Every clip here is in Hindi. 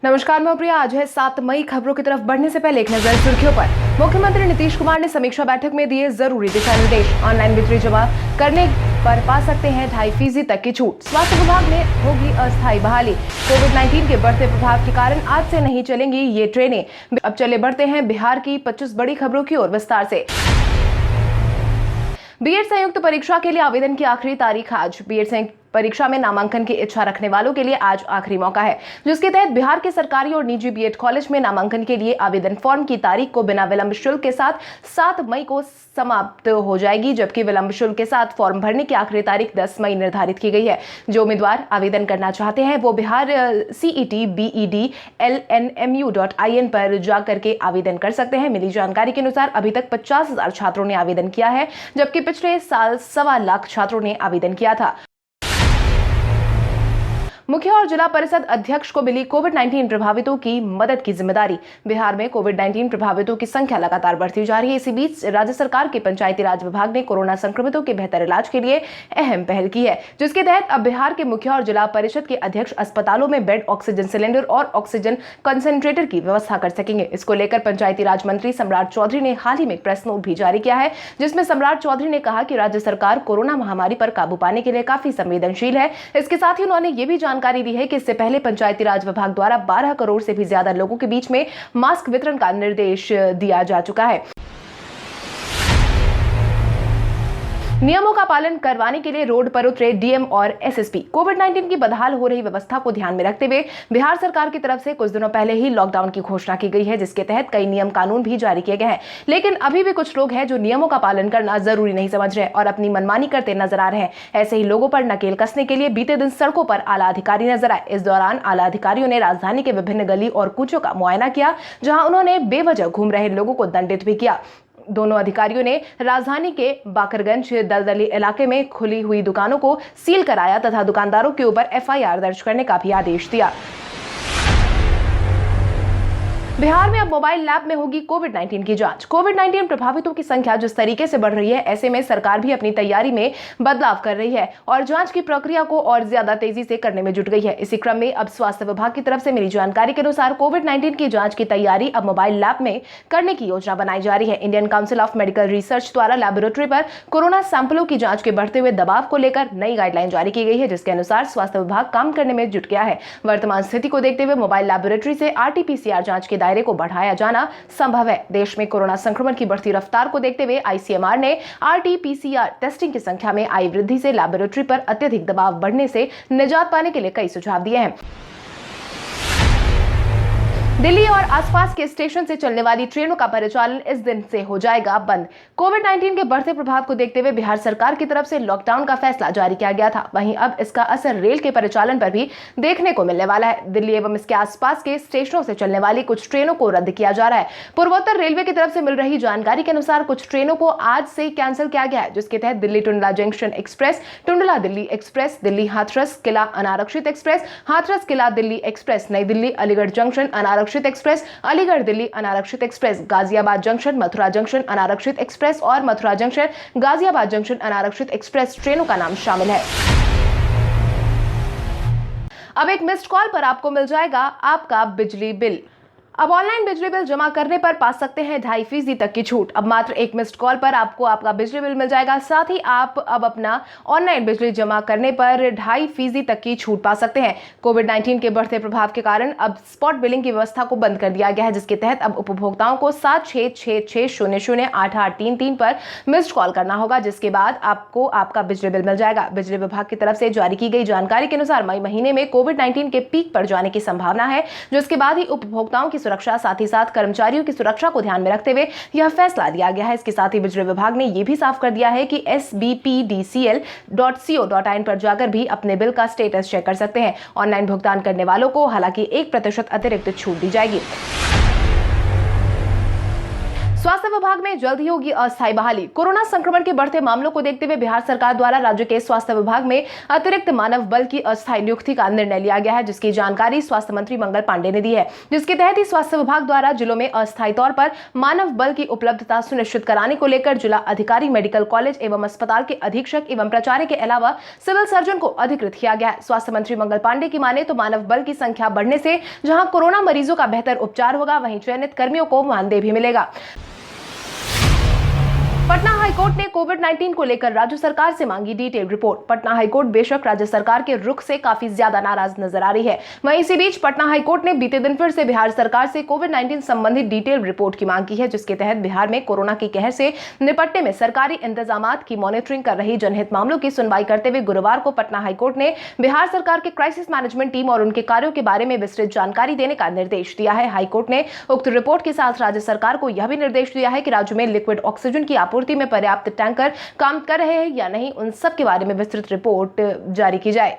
नमस्कार, मैं प्रिया। आज है 7 मई। खबरों की तरफ बढ़ने से पहले एक नजर सुर्खियों पर। मुख्यमंत्री नीतीश कुमार ने समीक्षा बैठक में दिए जरूरी दिशा निर्देश। ऑनलाइन बिजली जमा करने पर पा सकते हैं 2.5% तक की छूट। स्वास्थ्य विभाग में होगी अस्थायी बहाली। कोविड-19 के बढ़ते प्रभाव के कारण आज से नहीं चलेंगी ये ट्रेनें। अब चले बढ़ते हैं बिहार की 25 बड़ी खबरों की ओर विस्तार से। बीएड संयुक्त परीक्षा के लिए आवेदन की आखिरी तारीख आज। बीएड संयुक्त परीक्षा में नामांकन की इच्छा रखने वालों के लिए आज आखिरी मौका है, जिसके तहत बिहार के सरकारी और निजी बीएड कॉलेज में नामांकन के लिए आवेदन फॉर्म की तारीख को बिना विलंब शुल्क के साथ 7 मई को समाप्त हो जाएगी, जबकि विलंब शुल्क के साथ फॉर्म भरने की आखिरी तारीख 10 मई निर्धारित की गई है। जो उम्मीदवार आवेदन करना चाहते हैं वो बिहार CET-BED-LNMU.in पर जाकर के आवेदन कर सकते हैं। मिली जानकारी के अनुसार अभी तक 50,000 छात्रों ने आवेदन किया है, जबकि पिछले साल 1.25 लाख छात्रों ने आवेदन किया था। मुखिया और जिला परिषद अध्यक्ष को मिली कोविड-19 प्रभावितों की मदद की जिम्मेदारी। बिहार में कोविड-19 प्रभावितों की संख्या लगातार बढ़ती जा रही है। इसी बीच राज्य सरकार के पंचायती राज विभाग ने कोरोना संक्रमितों के बेहतर इलाज के लिए अहम पहल की है, जिसके तहत अब बिहार के मुखिया और जिला परिषद के अध्यक्ष अस्पतालों में बेड, ऑक्सीजन सिलेंडर और ऑक्सीजन कंसेंट्रेटर की व्यवस्था कर सकेंगे। इसको लेकर पंचायती राज मंत्री सम्राट चौधरी ने हाल ही में प्रेस नोट भी जारी किया है, जिसमें सम्राट चौधरी ने कहा कि राज्य सरकार कोरोना महामारी पर काबू पाने के लिए काफी संवेदनशील है। इसके साथ ही उन्होंने ये भी जानकारी दी है कि इससे पहले पंचायती राज विभाग द्वारा 12 करोड़ से भी ज्यादा लोगों के बीच में मास्क वितरण का निर्देश दिया जा चुका है। नियमों का पालन करवाने के लिए रोड पर उतरे डीएम और एसएसपी। कोविड-19 की बदहाल हो रही व्यवस्था को ध्यान में रखते हुए बिहार सरकार की तरफ से कुछ दिनों पहले ही लॉकडाउन की घोषणा की गई है, जिसके तहत कई नियम कानून भी जारी किए गए हैं। लेकिन अभी भी कुछ लोग हैं जो नियमों का पालन करना जरूरी नहीं समझ रहे और अपनी मनमानी करते नजर आ रहे हैं। ऐसे ही लोगों पर नकेल कसने के लिए बीते दिन सड़कों पर आला अधिकारी नजर आए। इस दौरान आला अधिकारियों ने राजधानी के विभिन्न गली और कूचों का मुआयना किया, जहां उन्होंने बेवजह घूम रहे लोगों को दंडित भी किया। दोनों अधिकारियों ने राजधानी के बाकरगंज दलदली इलाके में खुली हुई दुकानों को सील कराया तथा दुकानदारों के ऊपर एफआईआर दर्ज करने का भी आदेश दिया। बिहार में अब मोबाइल लैब में होगी कोविड-19 की जांच। कोविड-19 प्रभावितों की संख्या जिस तरीके से बढ़ रही है, ऐसे में सरकार भी अपनी तैयारी में बदलाव कर रही है और जांच की प्रक्रिया को और ज्यादा तेजी से करने में जुट गई है। इसी क्रम में अब स्वास्थ्य विभाग की तरफ से मिली जानकारी के अनुसार कोविड-19 की जांच की तैयारी अब मोबाइल लैब में करने की योजना बनाई जा रही है। Indian council of medical research द्वारा लैबोरेटरी पर कोरोना सैंपलों की जांच के बढ़ते हुए दबाव को लेकर नई गाइडलाइन जारी की गई है, जिसके अनुसार स्वास्थ्य विभाग काम करने में जुट गया है। वर्तमान स्थिति को देखते हुए मोबाइल लैबोरेटरी से RT-PCR जांच के दायरे को बढ़ाया जाना संभव है। देश में कोरोना संक्रमण की बढ़ती रफ्तार को देखते हुए ICMR ने RT-PCR टेस्टिंग की संख्या में आई वृद्धि से लैबोरेटरी पर अत्यधिक दबाव बढ़ने से निजात पाने के लिए कई सुझाव दिए हैं। दिल्ली और आसपास के स्टेशन से चलने वाली ट्रेनों का परिचालन इस दिन से हो जाएगा बंद। कोविड-19 के बढ़ते प्रभाव को देखते हुए बिहार सरकार की तरफ से लॉकडाउन का फैसला जारी किया गया था। वहीं अब इसका असर रेल के परिचालन पर भी देखने को मिलने वाला है। दिल्ली एवं इसके आसपास के स्टेशनों से चलने वाली कुछ ट्रेनों को रद्द किया जा रहा है। पूर्वोत्तर रेलवे की तरफ से मिल रही जानकारी के अनुसार कुछ ट्रेनों को आज से कैंसिल किया गया है, जिसके तहत Delhi Tundla junction express, Tundla Delhi express, Delhi Hathras Kila अनारक्षित express, Hathras Kila Delhi express, Nai Delhi Aligarh junction अनारक्षित एक्सप्रेस, अलीगढ़ दिल्ली अनारक्षित express, Ghaziabad junction Mathura junction अनारक्षित एक्सप्रेस और मथुरा जंक्शन गाजियाबाद जंक्शन अनारक्षित एक्सप्रेस ट्रेनों का नाम शामिल है। अब एक मिस्ड कॉल पर आपको मिल जाएगा आपका बिजली बिल। अब ऑनलाइन बिजली बिल जमा करने पर पा सकते हैं 2.5% तक की छूट। अब मात्र एक मिस्ड कॉल पर आपको आपका बिजली बिल मिल जाएगा। साथ ही आप अब अपना ऑनलाइन बिजली जमा करने पर 2.5% तक की छूट पा सकते हैं। कोविड-19 के बढ़ते प्रभाव के कारण अब स्पॉट बिलिंग की व्यवस्था को बंद कर दिया गया है, जिसके तहत अब उपभोक्ताओं को 7666008833 पर मिस्ड कॉल करना होगा, जिसके बाद आपको आपका बिजली बिल मिल जाएगा। बिजली विभाग की तरफ से जारी की गई जानकारी के अनुसार मई महीने में कोविड-19 के पीक पर जाने की संभावना है, जिसके बाद ही उपभोक्ताओं की सुरक्षा साथ ही साथ कर्मचारियों की सुरक्षा को ध्यान में रखते हुए यह फैसला लिया गया है। इसके साथ ही बिजली विभाग ने यह भी साफ कर दिया है कि sbpdcl.co.in पर जाकर भी अपने बिल का स्टेटस चेक कर सकते हैं। ऑनलाइन भुगतान करने वालों को हालांकि 1% अतिरिक्त छूट दी जाएगी। स्वास्थ्य स्वास्थ्य विभाग में जल्द ही होगी अस्थायी बहाली। कोरोना संक्रमण के बढ़ते मामलों को देखते हुए बिहार सरकार द्वारा राज्य के स्वास्थ्य विभाग में अतिरिक्त मानव बल की अस्थायी नियुक्ति का निर्णय लिया गया है, जिसकी जानकारी स्वास्थ्य मंत्री मंगल पांडे ने दी है। जिसके तहत ही स्वास्थ्य विभाग द्वारा जिलों में अस्थायी तौर पर मानव बल की उपलब्धता सुनिश्चित कराने को लेकर जिला अधिकारी, मेडिकल कॉलेज एवं अस्पताल के अधीक्षक एवं प्राचार्य के अलावा सिविल सर्जन को अधिकृत किया गया है। स्वास्थ्य मंत्री मंगल पांडे की माने तो मानव बल की संख्या बढ़ने से जहां कोरोना मरीजों का बेहतर उपचार होगा, वहीं चयनित कर्मियों को मानदेय भी मिलेगा। पटना हाईकोर्ट ने कोविड-19 को लेकर राज्य सरकार से मांगी डिटेल रिपोर्ट। पटना हाईकोर्ट बेशक राज्य सरकार के रुख से काफी ज्यादा नाराज नजर आ रही है, वहीं इसी बीच पटना हाईकोर्ट ने बीते दिन फिर से बिहार सरकार से कोविड-19 संबंधित डिटेल रिपोर्ट की मांग की है, जिसके तहत बिहार में कोरोना की कहर से निपटने में सरकारी इंतजामात की मॉनिटरिंग कर रही जनहित मामलों की सुनवाई करते हुए गुरुवार को पटना हाईकोर्ट ने बिहार सरकार के क्राइसिस मैनेजमेंट टीम और उनके कार्यों के बारे में विस्तृत जानकारी देने का निर्देश दिया है। हाईकोर्ट ने उक्त रिपोर्ट के साथ राज्य सरकार को यह भी निर्देश दिया है कि राज्य में लिक्विड ऑक्सीजन की आपूर्ति में पर्याप्त टैंकर काम कर रहे हैं या नहीं, उन सब के बारे में विस्तृत रिपोर्ट जारी की जाए।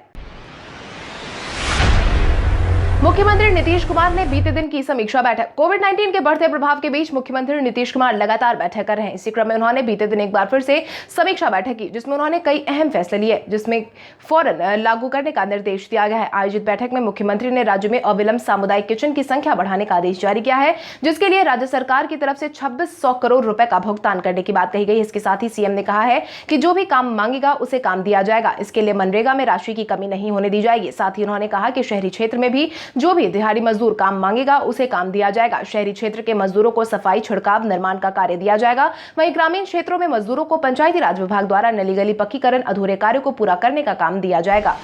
मुख्यमंत्री नीतीश कुमार ने बीते दिन की समीक्षा बैठक। कोविड-19 के बढ़ते प्रभाव के बीच मुख्यमंत्री नीतीश कुमार लगातार बैठक कर रहे हैं। इसी क्रम में उन्होंने बीते दिन एक बार फिर से समीक्षा बैठक की, जिसमें उन्होंने कई अहम फैसले लिए, जिसमें फौरन लागू करने का निर्देश दिया गया है। आयोजित बैठक में मुख्यमंत्री ने राज्य में अविलंब सामुदायिक किचन की संख्या बढ़ाने का आदेश जारी किया है, जिसके लिए राज्य सरकार की तरफ से 2600 करोड़ रुपए का भुगतान करने की बात कही गई। इसके साथ ही सीएम ने कहा है कि जो भी काम मांगेगा उसे काम दिया जाएगा। इसके लिए मनरेगा में राशि की कमी नहीं होने दी जाएगी। साथ ही उन्होंने कहा कि शहरी क्षेत्र में भी जो भी दिहाड़ी मजदूर काम मांगेगा उसे काम दिया जाएगा। शहरी क्षेत्र के मजदूरों को सफाई, छिड़काव, निर्माण का कार्य दिया जाएगा। वहीं ग्रामीण क्षेत्रों में मजदूरों को पंचायती राज विभाग द्वारा नली गली पक्कीकरण, अधूरे कार्यों को पूरा करने का काम दिया जाएगा।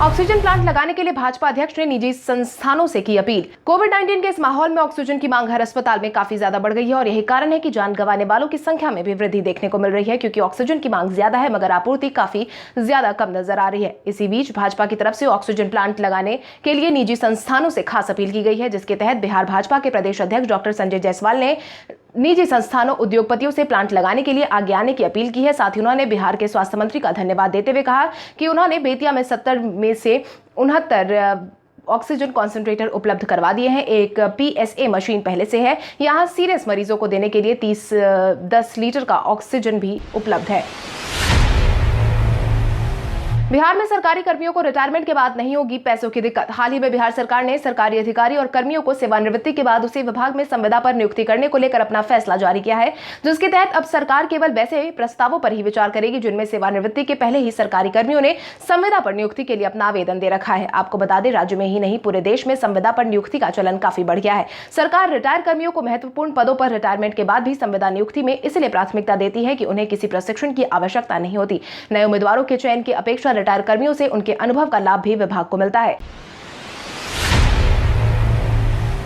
ऑक्सीजन प्लांट लगाने के लिए भाजपा अध्यक्ष ने निजी संस्थानों से की अपील। कोविड-19 के इस माहौल में ऑक्सीजन की मांग हर अस्पताल में काफी ज्यादा बढ़ गई है और यही कारण है कि जान गंवाने वालों की संख्या में भी वृद्धि देखने को मिल रही है, क्योंकि ऑक्सीजन की मांग ज्यादा है मगर आपूर्ति काफी ज्यादा कम नजर आ रही है। इसी बीच भाजपा की तरफ से ऑक्सीजन प्लांट लगाने के लिए निजी संस्थानों से खास अपील की गई है, जिसके तहत बिहार भाजपा के प्रदेश अध्यक्ष डॉक्टर संजय जायसवाल ने निजी संस्थानों, उद्योगपतियों से प्लांट लगाने के लिए आगे आने की अपील की है। साथ ही उन्होंने बिहार के स्वास्थ्य मंत्री का धन्यवाद देते हुए कहा कि उन्होंने बेतिया में 70 में से 69 ऑक्सीजन कॉन्सेंट्रेटर उपलब्ध करवा दिए हैं। एक PSA मशीन पहले से है। यहाँ सीरियस मरीजों को देने के लिए 10 लीटर का ऑक्सीजन भी उपलब्ध है। बिहार में सरकारी कर्मियों को रिटायरमेंट के बाद नहीं होगी पैसों की दिक्कत। हाल ही में बिहार सरकार ने सरकारी अधिकारी और कर्मियों को सेवानिवृत्ति के बाद उसी विभाग में संविदा पर नियुक्ति करने को लेकर अपना फैसला जारी किया है, जिसके तहत अब सरकार केवल वैसे प्रस्तावों पर ही विचार करेगी जिनमें सेवानिवृत्ति के पहले ही सरकारी कर्मियों ने संविदा पर नियुक्ति के लिए अपना आवेदन दे रखा है। आपको बता दें, राज्य में ही नहीं पूरे देश में संविदा पर नियुक्ति का चलन काफी बढ़ गया है। सरकार रिटायर कर्मियों को महत्वपूर्ण पदों पर रिटायरमेंट के बाद भी संविदा नियुक्ति में इसलिए प्राथमिकता देती है कि उन्हें किसी प्रशिक्षण की आवश्यकता नहीं होती। नए उम्मीदवारों के चयन की अपेक्षा रिटायर कर्मियों से उनके अनुभव का लाभ भी विभाग को मिलता है।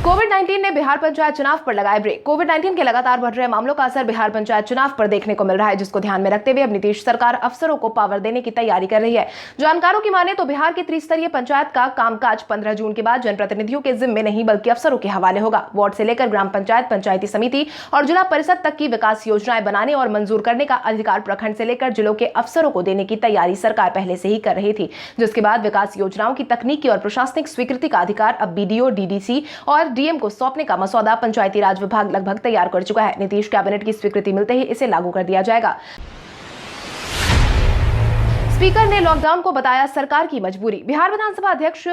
कोविड-19 ने बिहार पंचायत चुनाव पर लगाए ब्रेक। कोविड-19 के लगातार बढ़ रहे मामलों का असर बिहार पंचायत चुनाव पर देखने को मिल रहा है, जिसको ध्यान में रखते हुए अब नीतीश सरकार अफसरों को पावर देने की तैयारी कर रही है। जानकारों की माने तो बिहार की त्रिस्तरीय पंचायत का कामकाज 15 जून के बाद जनप्रतिनिधियों के जिम्मे नहीं बल्कि अफसरों के हवाले होगा। वार्ड से लेकर ग्राम पंचायत, पंचायती समिति और जिला परिषद तक की विकास योजनाएं बनाने और मंजूर करने का अधिकार प्रखंड से लेकर जिलों के अफसरों को देने की तैयारी सरकार पहले से ही कर रही थी, जिसके बाद विकास योजनाओं की तकनीकी और प्रशासनिक स्वीकृति का अधिकार अब BDO, DDC और DM को सौंपने का मसौदा पंचायती राज विभाग लगभग तैयार कर चुका है। नीतीश कैबिनेट की स्वीकृति मिलते ही इसे लागू कर दिया जाएगा। स्पीकर ने लॉकडाउन को बताया सरकार की मजबूरी। बिहार विधानसभा अध्यक्ष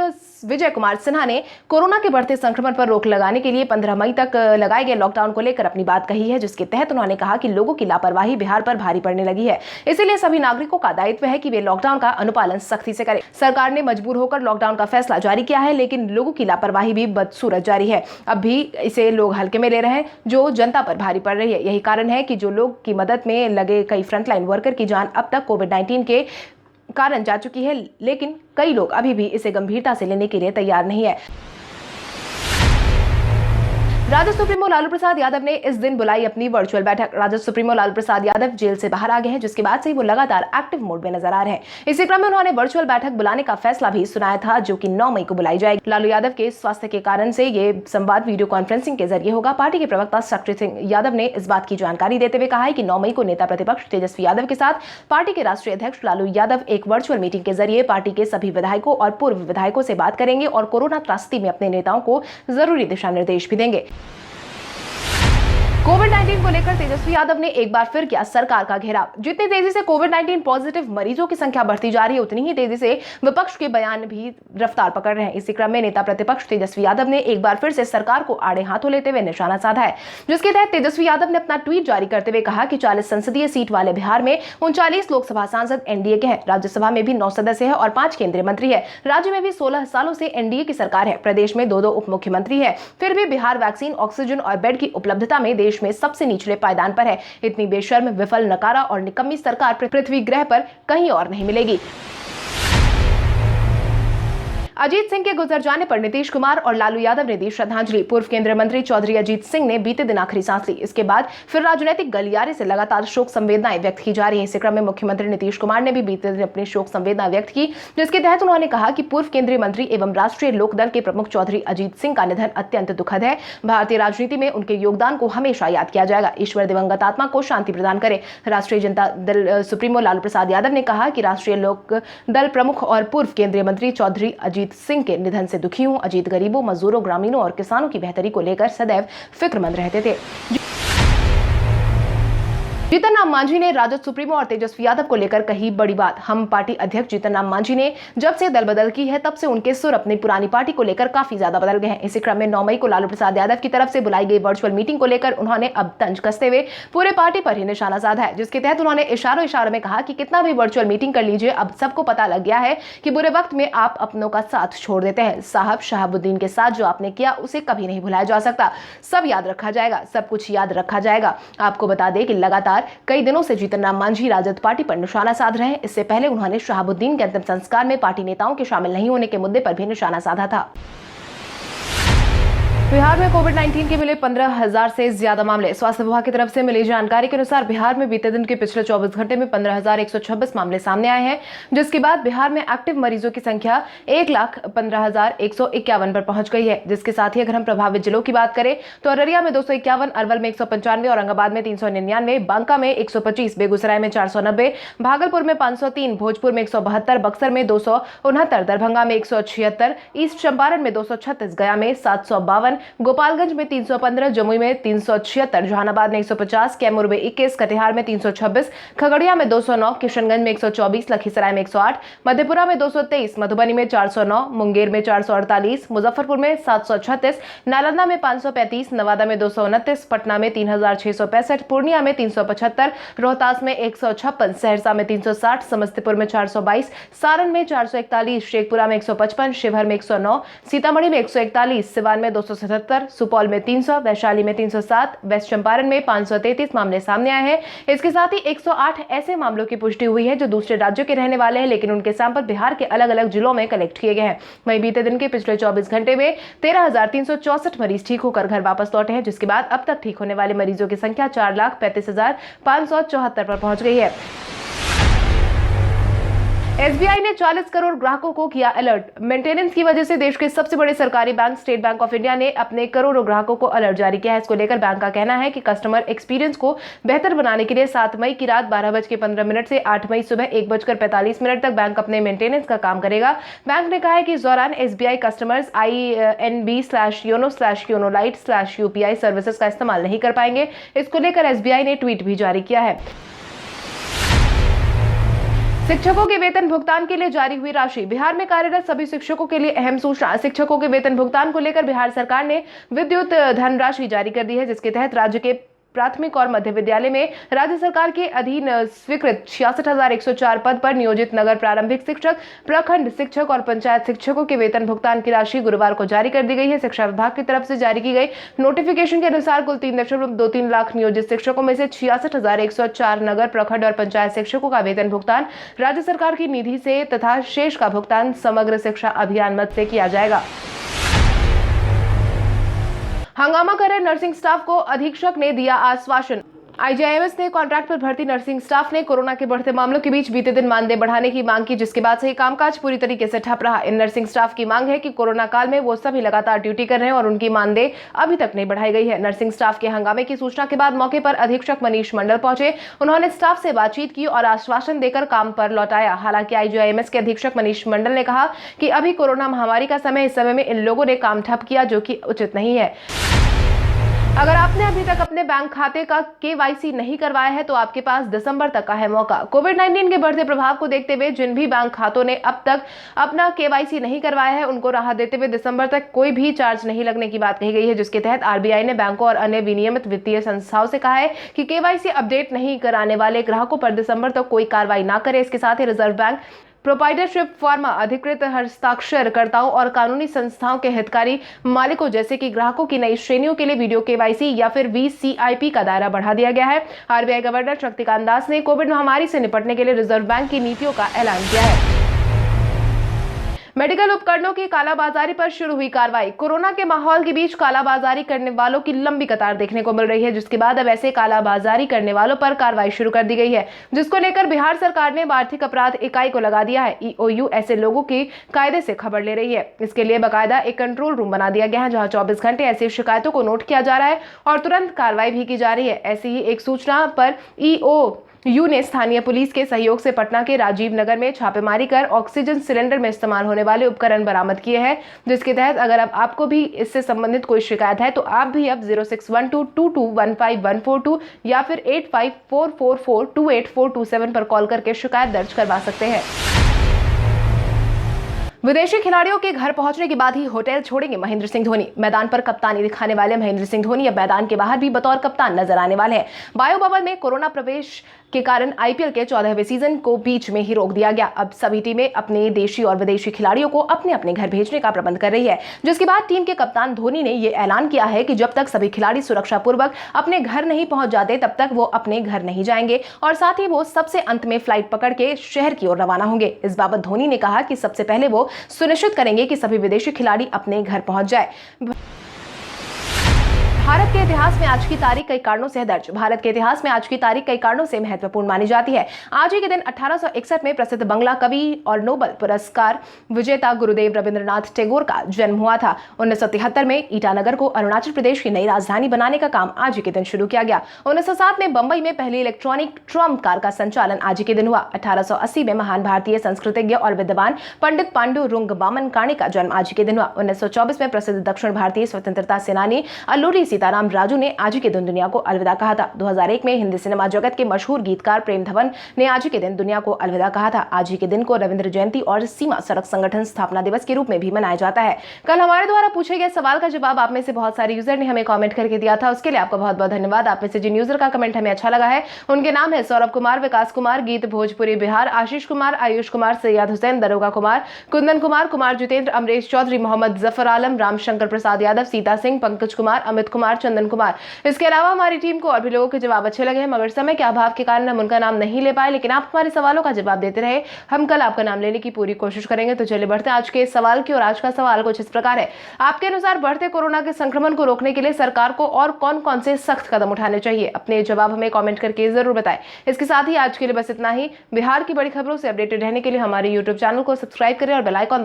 विजय कुमार सिन्हा ने कोरोना के बढ़ते संक्रमण पर रोक लगाने के लिए 15 मई तक लगाए गए लॉकडाउन को लेकर अपनी बात कही है, जिसके तहत उन्होंने कहा कि लोगों की लापरवाही बिहार पर भारी पड़ने लगी है, इसीलिए सभी नागरिकों का दायित्व है कि वे लॉकडाउन का अनुपालन सख्ती से करें। सरकार ने मजबूर होकर लॉकडाउन का फैसला जारी किया है, लेकिन लोगों की लापरवाही भी बदसूरत जारी है। अब भी इसे लोग हल्के में ले रहे हैं, जो जनता पर भारी पड़ रही है। यही कारण है कि जो लोग की मदद में लगे कई फ्रंटलाइन वर्कर की जान अब तक कोविड-19 के कारण जा चुकी है, लेकिन कई लोग अभी भी इसे गंभीरता से लेने के लिए तैयार नहीं है। राजद सुप्रीमो लालू प्रसाद यादव ने इस दिन बुलाई अपनी वर्चुअल बैठक। राजद सुप्रीमो लालू प्रसाद यादव जेल से बाहर आ गए हैं, जिसके बाद से वो लगातार एक्टिव मोड में नजर आ रहे हैं। इसी क्रम में उन्होंने वर्चुअल बैठक बुलाने का फैसला भी सुनाया था, जो कि 9 मई को बुलाई जाएगी। लालू यादव के स्वास्थ्य के कारण से ये संवाद वीडियो कॉन्फ्रेंसिंग के जरिए होगा। पार्टी के प्रवक्ता शक्ति सिंह यादव ने इस बात की जानकारी देते हुए कहा है कि 9 मई को नेता प्रतिपक्ष तेजस्वी यादव के साथ पार्टी के राष्ट्रीय अध्यक्ष लालू यादव एक वर्चुअल मीटिंग के जरिए पार्टी के सभी विधायकों और पूर्व विधायकों से बात करेंगे और कोरोना त्रासदी में अपने नेताओं को जरूरी दिशा निर्देश भी देंगे। कोविड-19 को लेकर तेजस्वी यादव ने एक बार फिर किया सरकार का घेराव। जितनी तेजी से कोविड-19 पॉजिटिव मरीजों की संख्या बढ़ती जा रही है, उतनी ही तेजी से विपक्ष के बयान भी रफ्तार पकड़ रहे हैं। इसी क्रम में नेता प्रतिपक्ष तेजस्वी यादव ने एक बार फिर से सरकार को आड़े हाथों लेते हुए निशाना साधा है, जिसके तहत तेजस्वी यादव ने अपना ट्वीट जारी करते हुए कहा कि 40 संसदीय सीट वाले बिहार में 39 लोकसभा सांसद एनडीए के हैं, राज्यसभा में भी 9 सदस्य है और 5 केंद्रीय मंत्री है। राज्य में भी 16 सालों से एनडीए की सरकार है। प्रदेश में 2 उप मुख्यमंत्री है। फिर भी बिहार वैक्सीन, ऑक्सीजन और बेड की उपलब्धता में देश में सबसे निचले पायदान पर है। इतनी बेशर्म, विफल, नकारा और निकम्मी सरकार पृथ्वी ग्रह पर कहीं और नहीं मिलेगी। अजीत सिंह के गुजर जाने पर नीतीश कुमार और लालू यादव ने दी श्रद्धांजलि। पूर्व केंद्रीय मंत्री चौधरी अजीत सिंह ने बीते दिन आखिरी सांस ली। इसके बाद फिर राजनीतिक गलियारे से लगातार शोक संवेदनाएं व्यक्त की जा रही है। इसी क्रम में मुख्यमंत्री नीतीश कुमार ने भी बीते दिन अपनी शोक संवेदना व्यक्त की, जिसके तहत उन्होंने कहा कि पूर्व केंद्रीय मंत्री एवं राष्ट्रीय लोकदल के प्रमुख चौधरी अजीत सिंह का निधन अत्यंत दुखद है। भारतीय राजनीति में उनके योगदान को हमेशा याद किया जाएगा। ईश्वर दिवंगत आत्मा को शांति प्रदान करे। राष्ट्रीय जनता दल सुप्रीमो लालू प्रसाद यादव ने कहा कि राष्ट्रीय लोकदल प्रमुख और पूर्व केंद्रीय मंत्री चौधरी अजीत सिंह के निधन से दुखी हूं। अजीत गरीबों, मजदूरों, ग्रामीणों और किसानों की बेहतरी को लेकर सदैव फिक्रमंद रहते थे। जीतन राम मांझी ने राजद सुप्रीमो और तेजस्वी यादव को लेकर कही बड़ी बात। हम पार्टी अध्यक्ष जीतन राम मांझी ने जब से दल बदल की है, तब से उनके सुर अपनी पुरानी पार्टी को लेकर काफी ज्यादा बदल गए हैं। इसी क्रम में 9 मई को लालू प्रसाद यादव की तरफ से बुलाई गई वर्चुअल मीटिंग को लेकर उन्होंने अब तंज कसते हुए पूरे पार्टी पर ही निशाना साधा है, जिसके तहत उन्होंने इशारों में कहा कि कितना भी वर्चुअल मीटिंग कर लीजिए, अब सबको पता लग गया है कि बुरे वक्त में आप अपनों का साथ छोड़ देते हैं। साहब शहाबुद्दीन के साथ जो आपने किया उसे कभी नहीं भुलाया जा सकता। सब याद रखा जाएगा, सब कुछ याद रखा जाएगा। आपको बता दें कि लगातार कई दिनों से जीतन राम मांझी राजद पार्टी पर निशाना साध रहे हैं। इससे पहले उन्होंने शहाबुद्दीन के अंतिम संस्कार में पार्टी नेताओं के शामिल नहीं होने के मुद्दे पर भी निशाना साधा था। बिहार में कोविड-19 के मिले 15,000 से ज्यादा मामले। स्वास्थ्य विभाग की तरफ से मिली जानकारी के अनुसार बिहार में बीते दिन के पिछले 24 घंटे में 15,126 मामले सामने आए हैं, जिसके बाद बिहार में एक्टिव मरीजों की संख्या 1,15,151 पर पहुंच गई है। जिसके साथ ही अगर हम प्रभावित जिलों की बात करें तो अररिया में 251, अरवल में 195, औरंगाबाद में 399, बांका में 125, बेगूसराय में 490, भागलपुर में 503, भोजपुर में 172, बक्सर में 269, दरभंगा में 176, ईस्ट चंपारण में 236, गया में 752, गोपालगंज में 315, जमुई में 376, जहानाबाद में 150, कैमूर में 21, कटिहार में 326, खगड़िया में 209, किशनगंज में 124, लखीसराय में 108, मधेपुरा में 223, मधुबनी में 409, मुंगेर में 448, मुजफ्फरपुर में 736, नालंदा में 535, नवादा में 229, पटना में 3,665, पूर्णिया में 375, रोहतास में 156, सहरसा में 360, समस्तीपुर में 422, सारण में 441, शेखपुरा में 155, शिवहर में 109, सीतामढ़ी में 141, सिवान में 277, सुपौल में 300, वैशाली में 307, वेस्ट चंपारण में 533 मामले सामने आए हैं। इसके साथ ही 108 ऐसे मामलों की पुष्टि हुई है जो दूसरे राज्यों के रहने वाले हैं, लेकिन उनके सैंपल बिहार के अलग अलग जिलों में कलेक्ट किए गए हैं। वहीं बीते दिन के पिछले 24 घंटे में 13,364 मरीज ठीक होकर घर वापस लौटे हैं, जिसके बाद अब तक ठीक होने वाले मरीजों की संख्या 4,35,574 पर पहुंच गई है। एसबीआई ने 40 करोड़ ग्राहकों को किया अलर्ट। मेंटेनेंस की वजह से देश के सबसे बड़े सरकारी bank state bank of India ने अपने करोड़ों ग्राहकों को अलर्ट जारी किया है। इसको लेकर बैंक का कहना है कि कस्टमर एक्सपीरियंस को बेहतर बनाने के लिए 7 मई की रात 12:15 से 8 मई सुबह 1:45 तक बैंक अपने मेंटेनेंस का काम करेगा। बैंक ने कहा है कि इस दौरान SBI customers INB/yono/yono Lite/UPI services का इस्तेमाल नहीं कर पाएंगे। इसको लेकर एसबीआई ने ट्वीट भी जारी किया है। शिक्षकों के वेतन भुगतान के लिए जारी हुई राशि। बिहार में कार्यरत सभी शिक्षकों के लिए अहम सूचना। शिक्षकों के वेतन भुगतान को लेकर बिहार सरकार ने विद्युत धनराशि जारी कर दी है, जिसके तहत राज्य के प्राथमिक और मध्य विद्यालय में राज्य सरकार के अधीन स्वीकृत 66,104 पद पर नियोजित नगर प्रारंभिक शिक्षक, प्रखंड शिक्षक और पंचायत शिक्षकों के वेतन भुगतान की राशि गुरुवार को जारी कर दी गई है। शिक्षा विभाग की तरफ से जारी की गई नोटिफिकेशन के अनुसार कुल 3.23 लाख नियोजित शिक्षकों में से 66,104 नगर, प्रखंड और पंचायत शिक्षकों का वेतन भुगतान राज्य सरकार की निधि से तथा शेष का भुगतान समग्र शिक्षा अभियान मद से किया जाएगा। हंगामा कर रहे नर्सिंग स्टाफ को अधीक्षक ने दिया आश्वासन। आईजीआईएमएस ने कॉन्ट्रैक्ट पर भर्ती नर्सिंग स्टाफ ने कोरोना के बढ़ते मामलों के बीच बीते दिन मानदेय बढ़ाने की मांग की, जिसके बाद से कामकाज पूरी तरीके से ठप रहा। इन नर्सिंग स्टाफ की मांग है कि कोरोना काल में वो सभी लगातार ड्यूटी कर रहे हैं और उनकी मानदेय अभी तक नहीं बढ़ाई गई है। नर्सिंग स्टाफ के हंगामे की सूचना के बाद मौके पर अधीक्षक मनीष मंडल पहुंचे। उन्होंने स्टाफ से बातचीत की और आश्वासन देकर काम पर लौटाया। हालांकि आईजीआईएमएस के अधीक्षक मनीष मंडल ने कहा कि अभी कोरोना महामारी का समय, इस समय में इन लोगों ने काम ठप किया, जो कि उचित नहीं है। अगर आपने अभी तक अपने बैंक खाते का KYC नहीं करवाया है तो आपके पास दिसंबर तक का है मौका। कोविड-19 के बढ़ते प्रभाव को देखते हुए जिन भी बैंक खातों ने अब तक अपना KYC नहीं करवाया है उनको राहत देते हुए दिसंबर तक कोई भी चार्ज नहीं लगने की बात कही गई है, जिसके तहत RBI ने बैंकों और अन्य विनियमित वित्तीय संस्थाओं से कहा है कि KYC अपडेट नहीं कराने वाले ग्राहकों पर दिसंबर तक कोई कार्रवाई न करे। इसके साथ ही रिजर्व बैंक प्रोप्राइटरशिप फर्मा, अधिकृत हस्ताक्षरकर्ताओं और कानूनी संस्थाओं के हितकारी मालिकों जैसे कि ग्राहकों की नई श्रेणियों के लिए वीडियो KYC या फिर VCIP का दायरा बढ़ा दिया गया है। RBI गवर्नर शक्तिकांत दास ने कोविड महामारी से निपटने के लिए रिजर्व बैंक की नीतियों का ऐलान किया है। मेडिकल उपकरणों की कालाबाजारी पर शुरू हुई कार्रवाई। कोरोना के माहौल के बीच कालाबाजारी करने वालों की लंबी कतार देखने को मिल रही है, जिसके बाद अब ऐसे कालाबाजारी करने वालों पर कार्रवाई शुरू कर दी गई है, जिसको लेकर बिहार सरकार ने आर्थिक अपराध इकाई को लगा दिया है। EOU ऐसे लोगों की कायदे से खबर ले रही है। इसके लिए बाकायदा एक कंट्रोल रूम बना दिया गया है, जहां 24 घंटे ऐसी शिकायतों को नोट किया जा रहा है और तुरंत कार्रवाई भी की जा रही है। ऐसी ही एक सूचना पर EOU ने स्थानीय पुलिस के सहयोग से पटना के राजीव नगर में छापेमारी कर ऑक्सीजन सिलेंडर में इस्तेमाल होने वाले उपकरण बरामद किए हैं, जिसके तहत अगर अब आपको भी इससे संबंधित कोई शिकायत है तो आप भी अब 061222154142 या फिर 8544428427 पर कॉल करके शिकायत दर्ज करवा सकते हैं। विदेशी खिलाड़ियों के घर पहुंचने के बाद ही होटल छोड़ेंगे महेंद्र सिंह धोनी। मैदान पर कप्तानी दिखाने वाले महेंद्र सिंह धोनी अब मैदान के बाहर भी बतौर कप्तान नजर आने वाले हैं। बायो बबल में कोरोना प्रवेश के कारण IPL के 14वें सीजन को बीच में ही रोक दिया गया। अब सभी टीमें अपने देशी और विदेशी खिलाड़ियों को अपने अपने घर भेजने का प्रबंध कर रही है, जिसके बाद टीम के कप्तान धोनी ने यह ऐलान किया है कि जब तक सभी खिलाड़ी सुरक्षा पूर्वक अपने घर नहीं पहुंच जाते तब तक वो अपने घर नहीं जाएंगे और साथ ही वो सबसे अंत में फ्लाइट पकड़ के शहर की ओर रवाना होंगे। इस बाबत धोनी ने कहा कि सबसे पहले वो सुनिश्चित करेंगे कि सभी विदेशी खिलाड़ी अपने घर पहुंच जाए। भारत के इतिहास में आज की तारीख कई कारणों से दर्ज। भारत के इतिहास में आज की तारीख कई कारणों से महत्वपूर्ण मानी जाती है। आज ही के दिन 1861 में प्रसिद्ध बंगला कवि और नोबेल पुरस्कार विजेता गुरुदेव रविंद्रनाथ टैगोर का जन्म हुआ था। 1973 में ईटानगर को अरुणाचल प्रदेश की नई राजधानी बनाने का काम आज ही के दिन शुरू किया गया। 1907 में बंबई में पहली इलेक्ट्रॉनिक ट्रम्प कार का संचालन आज ही के दिन हुआ। 1880 में महान भारतीय संस्कृतज्ञ और विद्वान पंडित पांडुरंग बामन काणे का जन्म आज ही के दिन हुआ। 1924 में प्रसिद्ध दक्षिण भारतीय स्वतंत्रता सेनानी अल्लूरी सीताराम राजू ने आज ही के दिन दुनिया को अलविदा कहा था। 2001 में हिंदी सिनेमा जगत के मशहूर गीतकार प्रेम धवन ने आज ही के दिन दुनिया को अलविदा कहा था। आज ही के दिन को रविंद्र जयंती और सीमा सड़क संगठन स्थापना दिवस के रूप में भी मनाया जाता है। कल हमारे द्वारा पूछे गए सवाल का जवाब आप में से बहुत सारे यूजर ने हमें कमेंट करके दिया था, उसके लिए आपका बहुत बहुत धन्यवाद। आप में से जिन यूजर का कमेंट हमें अच्छा लगा है उनके नाम है सौरभ कुमार, विकास कुमार, गीत भोजपुरी बिहार, आशीष कुमार, आयुष कुमार, सैयद हुसैन, दरोगा कुमार, कुंदन कुमार, कुमार जितेंद्र, अमरीश चौधरी, मोहम्मद जफर आलम, रामशंकर प्रसाद यादव, सीता सिंह, पंकज कुमार, अमित कुमार, चंदन कुमार। इसके अलावा हमारी टीम को और भी लोगों के जवाब अच्छे लगे हैं, मगर समय के अभाव के कारण हम उनका नाम नहीं ले पाए, लेकिन आप हमारे सवालों का जवाब देते रहे। हम कल आपका नाम लेने की पूरी कोशिश करेंगे। तो चलिए बढ़ते हैं आज के सवाल की। और आज का सवाल कुछ इस प्रकार है, आपके अनुसार बढ़ते कोरोना के संक्रमण को रोकने के लिए सरकार को और कौन कौन से सख्त कदम उठाने चाहिए? अपने जवाब हमें कमेंट करके जरूर बताएं। इसके साथ ही आज के लिए बस इतना ही। बिहार की बड़ी खबरों से अपडेटेड रहने के लिए हमारे YouTube चैनल को सब्सक्राइब करें और बेल आइकन